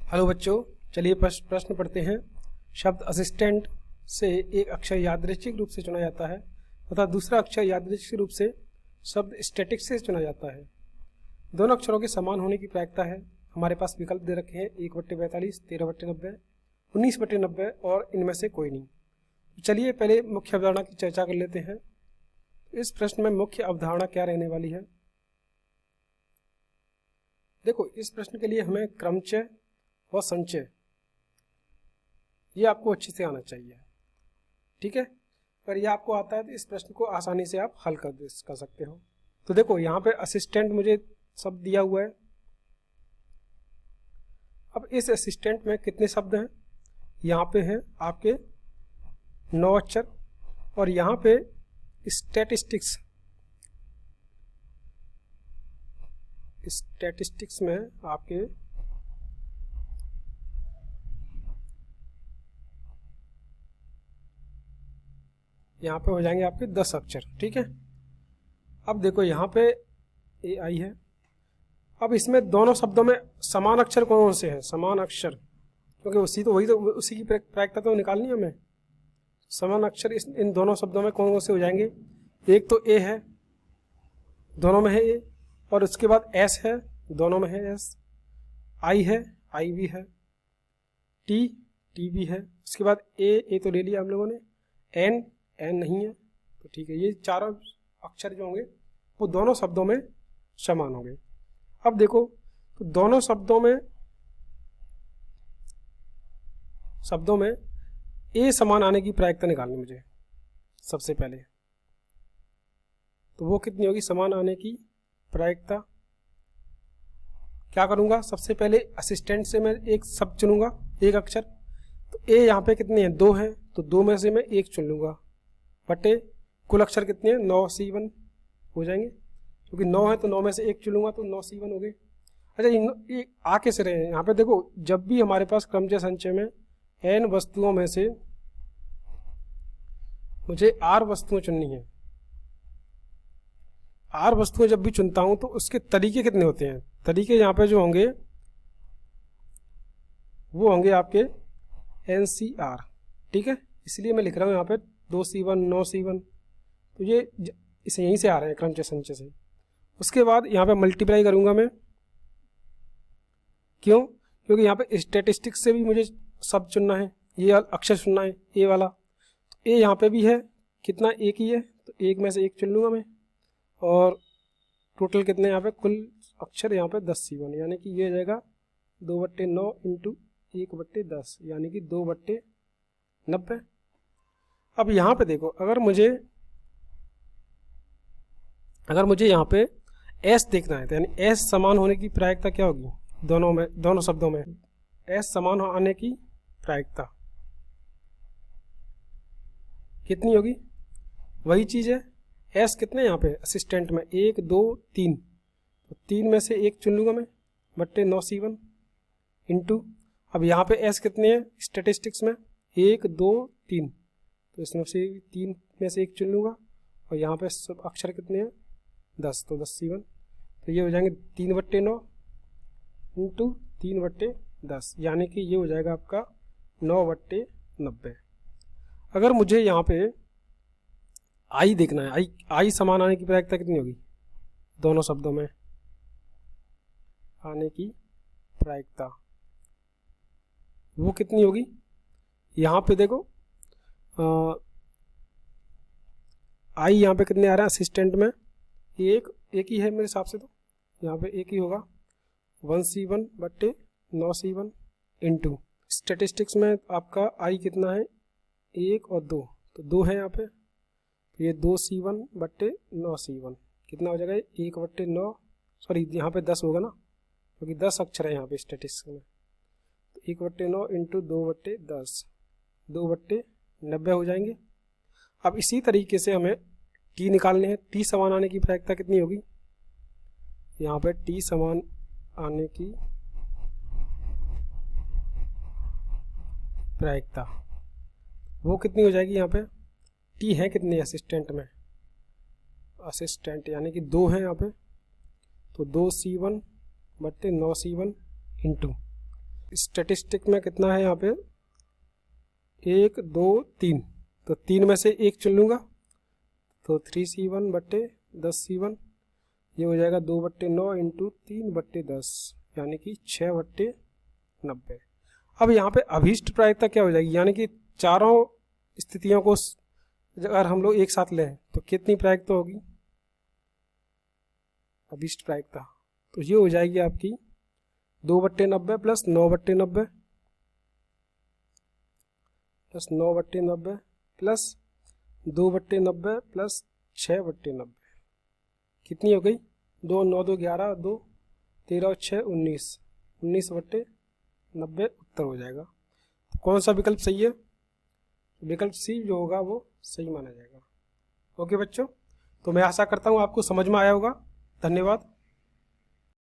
Hello बच्चों, चलिए प्रश्न पढ़ते हैं। शब्द असिस्टेंट से एक अक्षर यादृच्छिक रूप से चुना जाता है तथा दूसरा अक्षर यादृच्छिक रूप से शब्द स्टैटिक से चुना जाता है। दोनों अक्षरों के समान होने की प्रायिकता है। हमारे पास विकल्प दे रखे हैं 1/42, 13/90, 19/90 और इनमें से कोई नहीं। चलिए पहले मुख्य अवधारणा की चर्चा कर लेते हैं। इस प्रश्न में मुख्य अवधारणा क्या रहने वाली है? देखो, इस प्रश्न के लिए हमें क्रमचय और संचय ये आपको अच्छे से आना चाहिए, ठीक है। अगर ये आपको आता है तो इस प्रश्न को आसानी से आप हल कर सकते हो। तो देखो, यहाँ पे असिस्टेंट मुझे शब्द दिया हुआ है। अब इस असिस्टेंट में कितने शब्द हैं? यहाँ पे हैं आपके 9 अक्षर और यहाँ पे स्टैटिस्टिक्स में आपके यहाँ पे हो जाएंगे आपके 10 अक्षर, ठीक है। अब देखो, यहाँ पे ए आई है। अब इसमें दोनों शब्दों में समान अक्षर कौन से हैं? समान अक्षर, क्योंकि उसी की प्रायिकता तो निकालनी है हमें। समान अक्षर इन दोनों शब्दों में कौन से हो जाएंगे? एक तो ए है, दोनों में है ए, और उसके बाद एस है, दोनों में है एस। आई है, आई भी है। टी भी है। उसके बाद ए तो ले लिया हम लोगों ने। एन नहीं है, तो ठीक है। ये चारों अक्षर जो होंगे वो दोनों शब्दों में समान होंगे। अब देखो, तो दोनों शब्दों में ए समान आने की प्रायिकता निकालनी मुझे सबसे पहले। तो वो कितनी होगी समान आने की प्रायिकता? क्या करूंगा? सबसे पहले असिस्टेंट से मैं एक शब्द चुनूंगा, एक अक्षर। तो ए यहाँ पे कितने हैं? 2 हैं, तो 2 में से मैं एक चुन लूंगा बटे कुल अक्षर कितने हैं? 9C1 हो जाएंगे, क्योंकि 9 है तो 9 में से एक चुनूंगा तो 9C1 हो गए। अच्छा, ये आ कैसे रहे हैं? यहाँ पे देखो, जब भी हमारे पास क्रमचय संचय में n वस्तुओं में से मुझे r वस्तुएं चुननी है। r वस्तुएं जब भी चुनता हूं तो उसके तरीके कितने होते हैं? तरीके यहाँ पे जो होंगे वो होंगे आपके NCR, ठीक है। इसलिए मैं लिख रहा हूँ यहाँ पे 2C1, 9C1, तो ये इसे यहीं से आ रहे हैं क्रमचय संचय से। उसके बाद यहाँ पे मल्टीप्लाई करूंगा मैं। क्यों? क्योंकि यहाँ पे स्टैटिस्टिक्स से भी मुझे शब्द चुनना है, ये अक्षर चुनना है, ए वाला। तो ए यहाँ पे भी है, कितना? एक ही है, तो एक में से एक चुन लूंगा मैं। और टोटल कितने यहाँ पे? कुल अक्षर यहाँ पे 10C1, यानी कि ये हो जाएगा 2/9 इंटू 1/10, यानी कि 2/90। अब यहाँ पे देखो, अगर मुझे यहाँ पे एस देखना है, तो यानी एस समान होने की प्रायिकता क्या होगी? दोनों शब्दों में एस समान आने की प्रायिकता कितनी होगी? वही चीज है। एस कितने यहाँ पे असिस्टेंट में? 1, 2, 3, तो 3 में से एक चुन लूंगा मैं बट्टे 9C1 इंटू, अब यहाँ पे एस कितने हैं स्टैटिस्टिक्स में? 1, 2, 3, तो इसमें से 3 में से एक चुन लूंगा। और यहाँ पे सब अक्षर कितने हैं? 10, तो 10C1, तो ये हो जाएंगे 3/9 इंटू 3/10, यानी कि ये हो जाएगा आपका 9/90। अगर मुझे यहाँ पे आई देखना है, आई समान आने की प्रायिकता कितनी होगी? दोनों शब्दों में आने की प्रायिकता वो कितनी होगी? यहाँ पे देखो, आई यहाँ पे कितने आ रहे हैं असिस्टेंट में? एक ही है मेरे हिसाब से, तो यहाँ पे एक ही होगा 1C1 बट्टे 9C1 इंटू स्टैटिस्टिक्स में आपका आई कितना है? 1 और 2, तो 2 है यहाँ पे, तो ये 2C1 बट्टे 9C1 कितना हो जाएगा? 1/9, सॉरी यहाँ पे 10 होगा ना, क्योंकि 10 अक्षर है यहाँ पे स्टैटिस्टिक्स में। तो 1/9 इंटू 2/10, 2/90 हो जाएंगे। अब इसी तरीके से हमें टी निकालने हैं। टी समान आने की प्रायिकता कितनी होगी? यहाँ पे टी समान आने की प्रायिकता वो कितनी हो जाएगी? यहाँ पे टी है कितने असिस्टेंट में? यानी कि 2 है यहाँ पे, तो 2C1 बट्टे 9C1 इंटू स्टैटिस्टिक में कितना है यहाँ पे, 1 2 3, तो 3 में से 1 चुन लूँगा, तो 3c1 बट्टे 10c1, ये हो जाएगा 2/9 इंटू 3/10, यानी कि 6/90। अब यहाँ पे अभीष्ट प्रायिकता क्या हो जाएगी, यानी कि चारों स्थितियों को अगर हम लोग एक साथ लें तो कितनी प्रायिकता होगी, अभीष्ट प्रायिकता, तो ये हो जाएगी आपकी 2/90 प्लस 9/90 प्लस 9/90 प्लस 2/90 प्लस 6/90, कितनी हो गई, 2 9 2 11, 2 13 और 6 19, 19/90 उत्तर हो जाएगा। तो कौन सा विकल्प सही है, विकल्प सी जो होगा वो सही माना जाएगा। ओके बच्चों, तो मैं आशा करता हूँ आपको समझ में आया होगा। धन्यवाद।